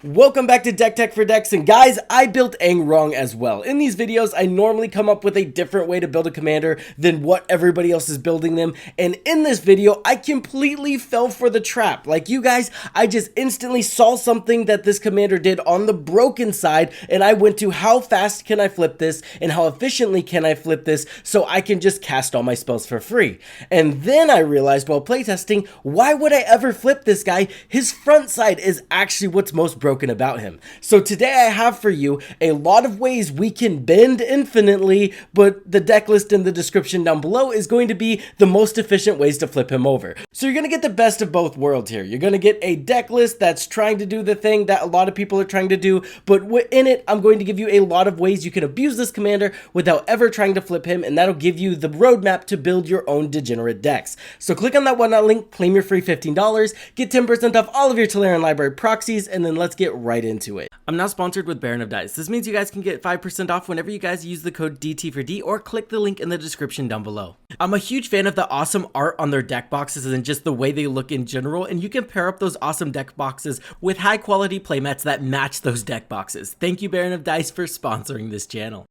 Welcome back to Deck Tech for Decks, and guys, I built Aang wrong as well. In these videos, I normally come up with a different way to build a commander than what everybody else is building them, and in this video, I completely fell for the trap. Like you guys, I just instantly saw something that this commander did on the broken side, and I went to how fast can I flip this, and how efficiently can I flip this, so I can just cast all my spells for free. And then I realized while playtesting, why would I ever flip this guy? His front side is actually what's most broken about him. So today I have for you a lot of ways we can bend infinitely, but the deck list in the description down below is going to be the most efficient ways to flip him over. So you're going to get the best of both worlds here. You're going to get a deck list that's trying to do the thing that a lot of people are trying to do, but in it, I'm going to give you a lot of ways you can abuse this commander without ever trying to flip him, and that'll give you the roadmap to build your own degenerate decks. So click on that OneNote link, claim your free $15, get 10% off all of your Tolarian Library proxies, and then let's get right into it. I'm now sponsored with Baron of Dice. This means you guys can get 5% off whenever you guys use the code DT4D or click the link in the description down below. I'm a huge fan of the awesome art on their deck boxes and just the way they look in general, and you can pair up those awesome deck boxes with high quality playmats that match those deck boxes. Thank you, Baron of Dice, for sponsoring this channel.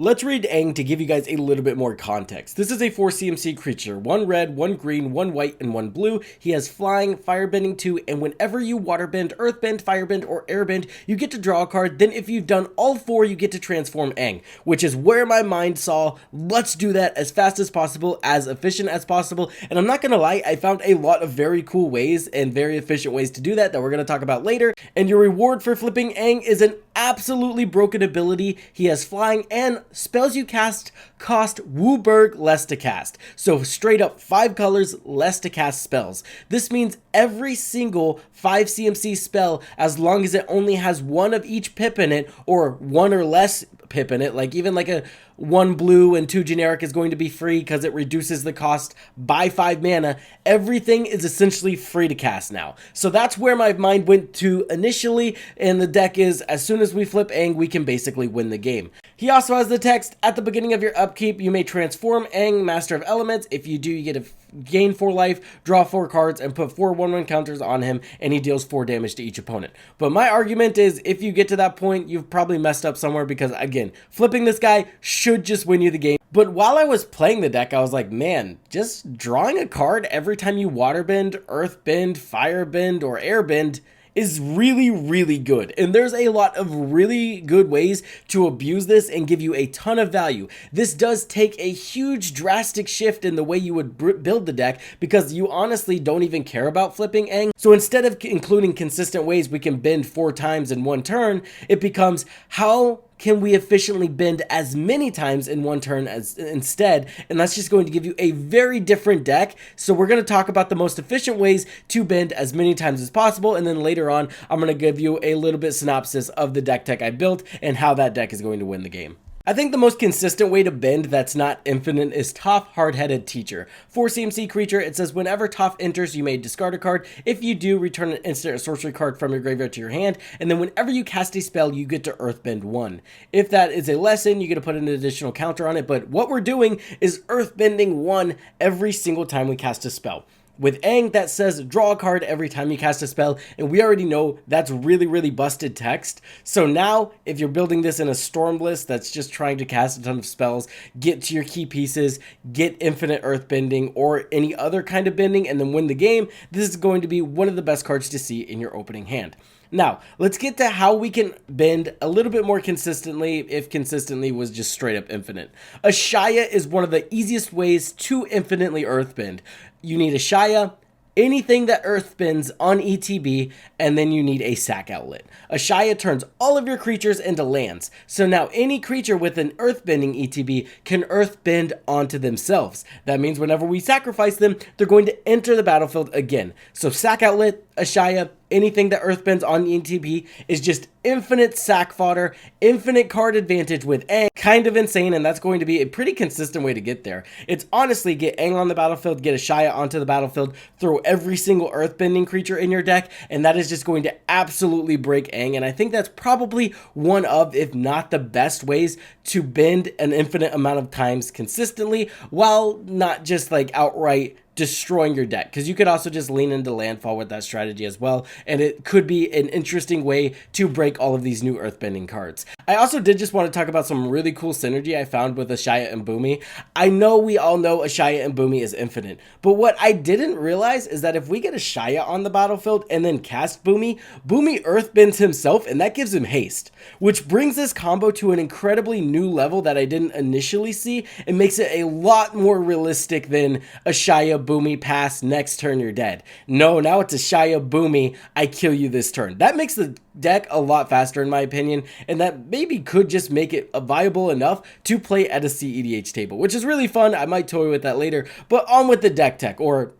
Let's read Aang to give you guys a little bit more context. This is a 4 CMC creature, 1 red, 1 green, 1 white, and 1 blue. He has flying, firebending 2, and whenever you waterbend, earthbend, firebend, or airbend, you get to draw a card. Then if you've done all 4, you get to transform Aang, which is where my mind saw, let's do that as fast as possible, as efficient as possible. And I'm not gonna lie, I found a lot of very cool ways and very efficient ways to do that we're gonna talk about later. And your reward for flipping Aang is an absolutely broken ability. He has flying, and spells you cast cost Wooburg less to cast. So straight up 5 colors less to cast spells. This means every single 5 CMC spell, as long as it only has 1 of each pip in it, or 1 or less pip in it, like even like a 1 blue and 2 generic is going to be free because it reduces the cost by 5 mana. Everything is essentially free to cast now. So that's where my mind went to initially, and the deck is, as soon as we flip Aang, we can basically win the game. He also has the text, at the beginning of your upkeep, you may transform Aang, Master of Elements. If you do, you get to gain 4 life, draw 4 cards, and put 4 1/1 counters on him, and he deals 4 damage to each opponent. But my argument is, if you get to that point, you've probably messed up somewhere, because again, flipping this guy should just win you the game. But while I was playing the deck, I was like, man, just drawing a card every time you waterbend, earthbend, firebend, or airbend is really, really good. And there's a lot of really good ways to abuse this and give you a ton of value. This does take a huge drastic shift in the way you would build the deck, because you honestly don't even care about flipping Aang. So instead of including consistent ways we can bend 4 times in 1 turn, it becomes, how can we efficiently bend as many times in 1 turn as instead? And that's just going to give you a very different deck. So we're going to talk about the most efficient ways to bend as many times as possible, and then later on I'm going to give you a little bit synopsis of the deck tech I built and how that deck is going to win the game. I think the most consistent way to bend that's not infinite is Toph Hard-Headed Teacher. 4 CMC creature, it says whenever Toph enters, you may discard a card. If you do, return an instant or sorcery card from your graveyard to your hand, and then whenever you cast a spell, you get to Earthbend 1. If that is a lesson, you get to put an additional counter on it, but what we're doing is Earthbending 1 every single time we cast a spell. With Aang, that says draw a card every time you cast a spell, and we already know that's really, really busted text. So now, if you're building this in a storm list that's just trying to cast a ton of spells, get to your key pieces, get infinite earthbending or any other kind of bending, and then win the game, this is going to be one of the best cards to see in your opening hand. Now, let's get to how we can bend a little bit more consistently, if consistently was just straight up infinite. Ashaya is one of the easiest ways to infinitely earthbend. You need Ashaya, anything that earthbends on ETB, and then you need a sack outlet. Ashaya turns all of your creatures into lands. So now any creature with an earthbending ETB can earthbend onto themselves. That means whenever we sacrifice them, they're going to enter the battlefield again. So sack outlet, Ashaya, anything that earthbends on ETB is just infinite sack fodder, infinite card advantage with Aang. Kind of insane, and that's going to be a pretty consistent way to get there. It's honestly get Aang on the battlefield, get Ashaya onto the battlefield, throw every single earthbending creature in your deck, and that is just going to absolutely break Aang. And I think that's probably one of, if not the best ways to bend an infinite amount of times consistently, while not just like outright destroying your deck, because you could also just lean into landfall with that strategy as well, and it could be an interesting way to break all of these new Earthbending cards. I also did just want to talk about some really cool synergy I found with Ashaya and Boomy. I know we all know Ashaya and Boomy is infinite, but what I didn't realize is that if we get Ashaya on the battlefield and then cast Boomy, Boomy Earthbends himself, and that gives him haste, which brings this combo to an incredibly new level that I didn't initially see, and makes it a lot more realistic than Ashaya Boomy pass, next turn you're dead. No, now it's Ashaya Boomy, I kill you this turn. That makes the deck a lot faster in my opinion, and that maybe could just make it viable enough to play at a CEDH table, which is really fun. I might toy with that later, but on with the deck tech, or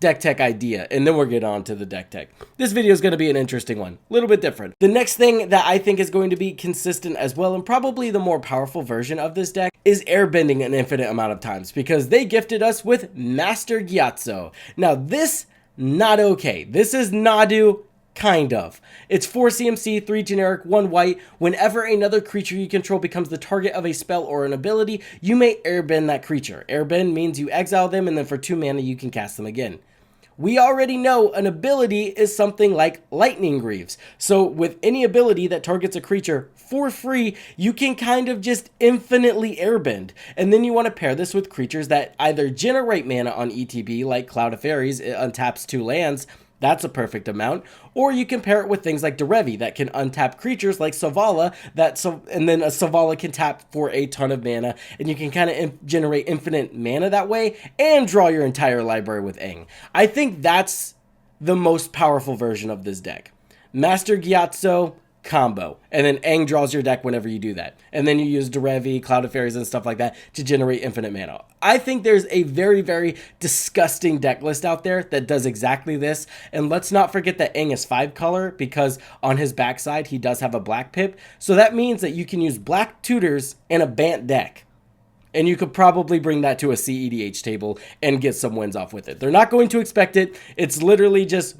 deck tech idea, and then we'll get on to the deck tech. This video is going to be an interesting one, a little bit different. The next thing that I think is going to be consistent as well, and probably the more powerful version of this deck, is airbending an infinite amount of times, because they gifted us with Master Gyatso. Now this, not okay. This is Nadu, kind of. It's 4 CMC, 3 generic, 1 white. Whenever another creature you control becomes the target of a spell or an ability, you may airbend that creature. Airbend means you exile them, and then for 2 mana you can cast them again. We already know an ability is something like Lightning Greaves. So with any ability that targets a creature for free, you can kind of just infinitely airbend. And then you want to pair this with creatures that either generate mana on ETB, like Cloud of Fairies, it untaps 2 lands, that's a perfect amount. Or you can pair it with things like Derevi that can untap creatures like Savala, and then a Savala can tap for a ton of mana, and you can kind of generate infinite mana that way and draw your entire library with Aang. I think that's the most powerful version of this deck. Master Gyatso combo, and then Aang draws your deck whenever you do that, and then you use Derevi, Cloud of Fairies, and stuff like that to generate infinite mana. I think there's a very, very disgusting deck list out there that does exactly this, and let's not forget that Aang is 5 color, because on his backside he does have a black pip, so that means that you can use black tutors in a Bant deck. And you could probably bring that to a CEDH table and get some wins off with it. They're not going to expect it. It's literally just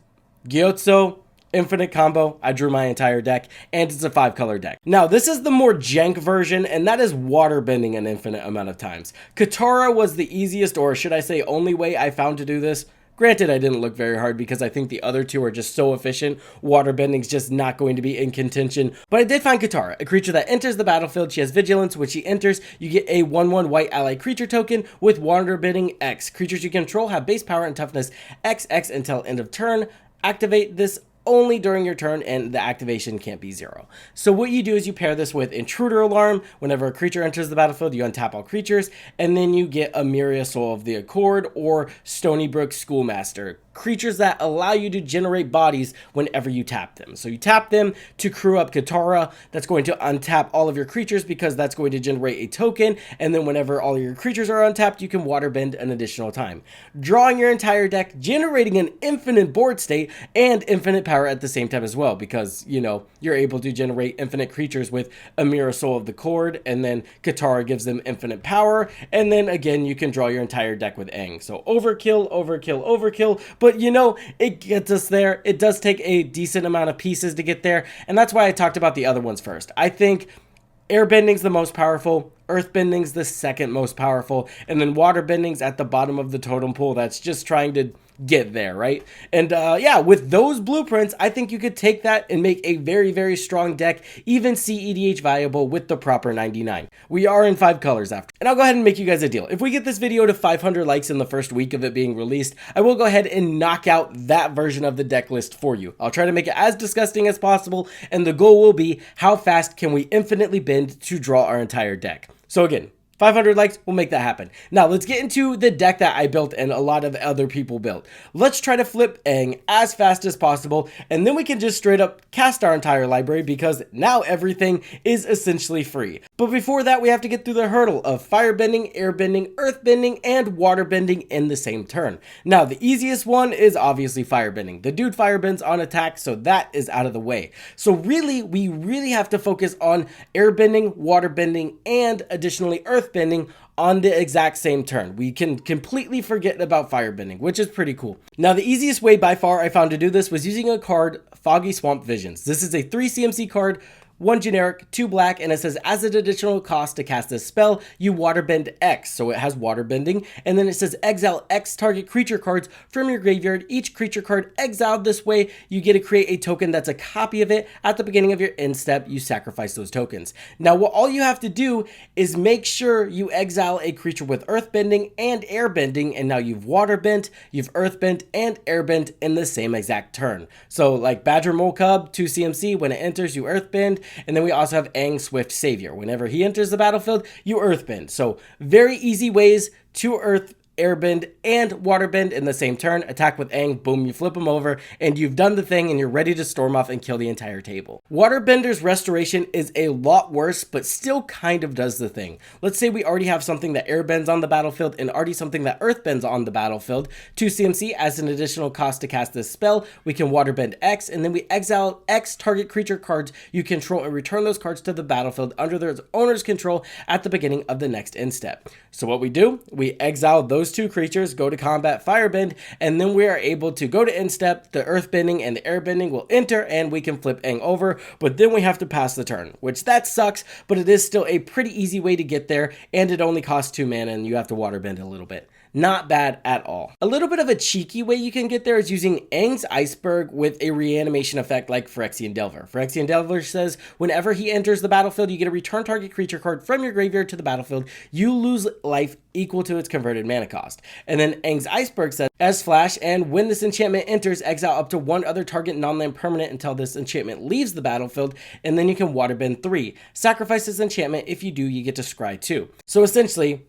Gyatso, infinite combo. I drew my entire deck, and it's a 5 color deck. Now this is the more jank version, and that is waterbending an infinite amount of times. Katara was the easiest, or should I say only way I found to do this. Granted, I didn't look very hard because I think the other two are just so efficient. Waterbending's just not going to be in contention. But I did find Katara, a creature that enters the battlefield. She has Vigilance. When she enters, you get a 1/1 white ally creature token with Waterbending X. Creatures you control have base power and toughness XX until end of turn. Activate this only during your turn, and the activation can't be 0. So what you do is you pair this with Intruder Alarm. Whenever a creature enters the battlefield, you untap all creatures, and then you get Emiria Soul of the Accord or Stony Brook Schoolmaster. Creatures that allow you to generate bodies whenever you tap them. So you tap them to crew up Katara. That's going to untap all of your creatures because that's going to generate a token, and then whenever all of your creatures are untapped, you can waterbend an additional time. Drawing your entire deck, generating an infinite board state and infinite power at the same time as well, because, you know, you're able to generate infinite creatures with Emiria Soul of the Cord, and then Katara gives them infinite power, and then again, you can draw your entire deck with Aang. So overkill, overkill, overkill, but you know, it gets us there. It does take a decent amount of pieces to get there, and that's why I talked about the other ones first. I think Airbending's the most powerful, Earthbending's the second most powerful, and then Waterbending's at the bottom of the totem pole that's just trying to get there, right? And yeah, with those blueprints, I think you could take that and make a very, very strong deck, even CEDH viable with the proper 99. We are in 5 colors after. And I'll go ahead and make you guys a deal. If we get this video to 500 likes in the first week of it being released, I will go ahead and knock out that version of the deck list for you. I'll try to make it as disgusting as possible, and the goal will be how fast can we infinitely bend to draw our entire deck. So again, 500 likes, we'll make that happen. Now, let's get into the deck that I built and a lot of other people built. Let's try to flip Aang as fast as possible, and then we can just straight up cast our entire library because now everything is essentially free. But before that, we have to get through the hurdle of firebending, airbending, earthbending, and waterbending in the same turn. Now, the easiest one is obviously firebending. The dude firebends on attack, so that is out of the way. So really, we really have to focus on airbending, waterbending, and additionally earthbending on the exact same turn. We can completely forget about firebending, which is pretty cool. Now, the easiest way by far I found to do this was using a card, Foggy Swamp Visions. This is a 3 CMC card 1 generic, 2 black, and it says as an additional cost to cast this spell, you waterbend X, so it has waterbending, and then it says exile X target creature cards from your graveyard. Each creature card exiled this way, you get to create a token that's a copy of it. At the beginning of your end step, you sacrifice those tokens. Now, what all you have to do is make sure you exile a creature with Earthbending and Airbending, and now you've waterbent, you've Earthbent, and Airbent in the same exact turn. So like Badger Mole Cub, 2 CMC, when it enters, you Earthbend. And then we also have Aang Swift Savior. Whenever he enters the battlefield, you Earthbend. So very easy ways to Airbend and waterbend in the same turn. Attack with Aang, boom, you flip him over, and you've done the thing, and you're ready to storm off and kill the entire table. Waterbender's restoration is a lot worse, but still kind of does the thing. Let's say we already have something that airbends on the battlefield and already something that earthbends on the battlefield. 2 CMC, as an additional cost to cast this spell, we can waterbend X, and then we exile X target creature cards you control and return those cards to the battlefield under their owner's control at the beginning of the next end step. So what we do, we exile those 2 creatures, go to combat, firebend, and then we are able to go to end step. The earthbending and the airbending will enter, and we can flip Aang over, but then we have to pass the turn, which that sucks, but it is still a pretty easy way to get there, and it only costs 2 mana, and you have to waterbend a little bit. Not bad at all. A little bit of a cheeky way you can get there is using Aang's Iceberg with a reanimation effect like Phyrexian Delver. Phyrexian Delver says whenever he enters the battlefield, you get a return target creature card from your graveyard to the battlefield. You lose life equal to its converted mana cost. And then Aang's Iceberg says, as flash, and when this enchantment enters, exile up to 1 other target non-land permanent until this enchantment leaves the battlefield, and then you can waterbend 3. Sacrifice this enchantment. If you do, you get to scry 2. So essentially,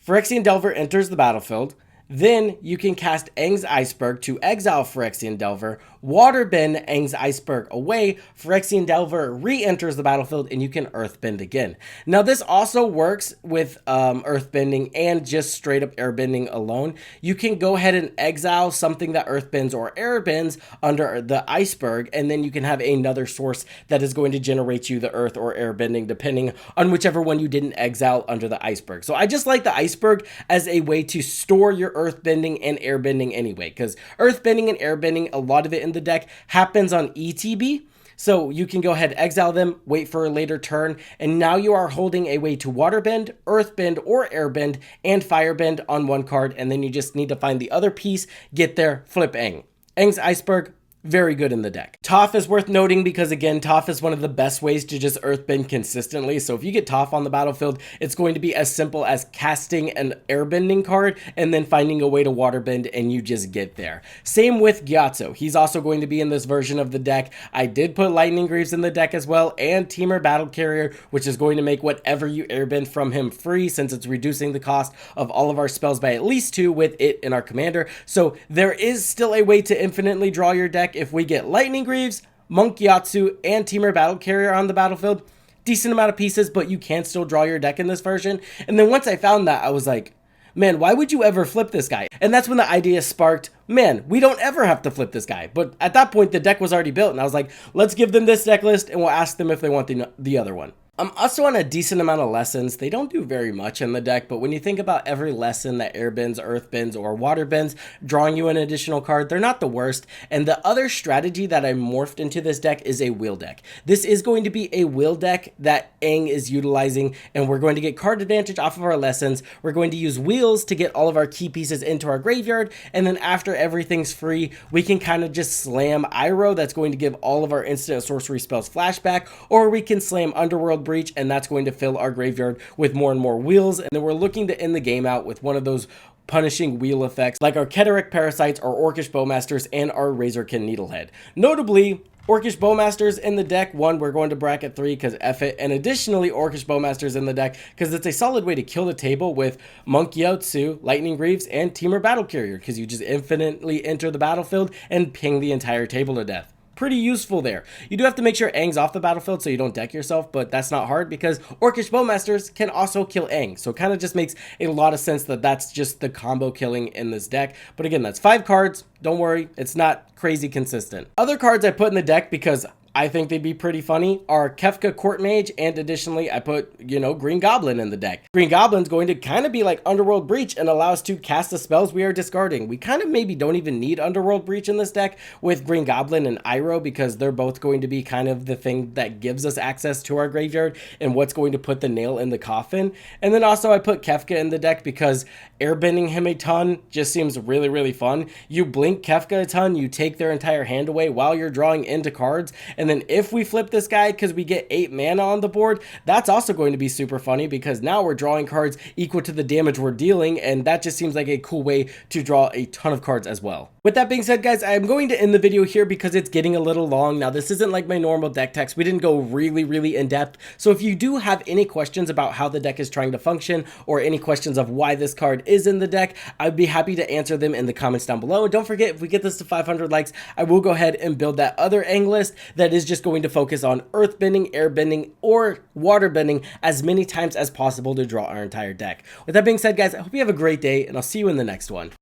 Phyrexian Delver enters the battlefield, then you can cast Aang's Iceberg to exile Phyrexian Delver, waterbend Aang's Iceberg away, Phyrexian Delver re-enters the battlefield, and you can earthbend again. Now this also works with earthbending and just straight up airbending alone. You can go ahead and exile something that earthbends or airbends under the Iceberg, and then you can have another source that is going to generate you the earth or airbending depending on whichever one you didn't exile under the Iceberg. So I just like the Iceberg as a way to store your earthbending and airbending anyway, because earthbending and airbending, a lot of it in the deck happens on ETB. So you can go ahead, exile them, wait for a later turn, and now you are holding a way to waterbend, earthbend, or airbend, and firebend on 1 card, and then you just need to find the other piece, get there, flip Aang. Aang's Iceberg, very good in the deck. Toph is worth noting because, again, Toph is one of the best ways to just earthbend consistently. So if you get Toph on the battlefield, it's going to be as simple as casting an airbending card and then finding a way to waterbend, and you just get there. Same with Gyatso. He's also going to be in this version of the deck. I did put Lightning Greaves in the deck as well, and Temur Battle Carrier, which is going to make whatever you airbend from him free, since it's reducing the cost of all of our spells by at least 2 with it in our commander. So there is still a way to infinitely draw your deck if we get Lightning Greaves, Monk Gyatso, and Temur Battle Carrier on the battlefield. Decent amount of pieces, but you can still draw your deck in this version. And then once I found that, I was like, man, why would you ever flip this guy? And that's when the idea sparked, man, we don't ever have to flip this guy. But at that point, the deck was already built, and I was like, let's give them this deck list, and we'll ask them if they want the other one. I'm also on a decent amount of lessons. They don't do very much in the deck, but when you think about every lesson that airbends, earthbends, or waterbends, drawing you an additional card, they're not the worst. And the other strategy that I morphed into this deck is a wheel deck. This is going to be a wheel deck that Aang is utilizing, and we're going to get card advantage off of our lessons. We're going to use wheels to get all of our key pieces into our graveyard, and then after everything's free, we can kind of just slam Iroh. That's going to give all of our instant sorcery spells flashback, or we can slam Underworld Breach, and that's going to fill our graveyard with more and more wheels, and then we're looking to end the game out with one of those punishing wheel effects like our Keteric Parasites, our Orcish Bowmasters, and our Razorkin Needlehead. Notably, Orcish Bowmasters in the deck, 1, we're going to bracket 3 because F it, and additionally Orcish Bowmasters in the deck because it's a solid way to kill the table with Monk Gyatso, Lightning Greaves, and Temur Battle Carrier, because you just infinitely enter the battlefield and ping the entire table to death. Pretty useful there. You do have to make sure Aang's off the battlefield so you don't deck yourself, but that's not hard because Orcish Bowmasters can also kill Aang. So it kind of just makes a lot of sense that that's just the combo killing in this deck. But again, that's 5 cards. Don't worry, it's not crazy consistent. Other cards I put in the deck because I think they'd be pretty funny are Kefka Court Mage, and additionally I put, Green Goblin in the deck. Green Goblin's going to kind of be like Underworld Breach and allow us to cast the spells we are discarding. We kind of maybe don't even need Underworld Breach in this deck with Green Goblin and Iroh, because they're both going to be kind of the thing that gives us access to our graveyard and what's going to put the nail in the coffin. And then also I put Kefka in the deck because airbending him a ton just seems really, really fun. You blink Kefka a ton, you take their entire hand away while you're drawing into cards, and then if we flip this guy because we get 8 mana on the board, that's also going to be super funny because now we're drawing cards equal to the damage we're dealing, and that just seems like a cool way to draw a ton of cards as well. With that being said, guys, I'm going to end the video here because it's getting a little long. Now, this isn't like my normal deck text. We didn't go really, really in depth. So if you do have any questions about how the deck is trying to function, or any questions of why this card is in the deck, I'd be happy to answer them in the comments down below. And don't forget, if we get this to 500 likes, I will go ahead and build that other Aang list that is just going to focus on Earthbending, Airbending, or Waterbending as many times as possible to draw our entire deck. With that being said, guys, I hope you have a great day, and I'll see you in the next one.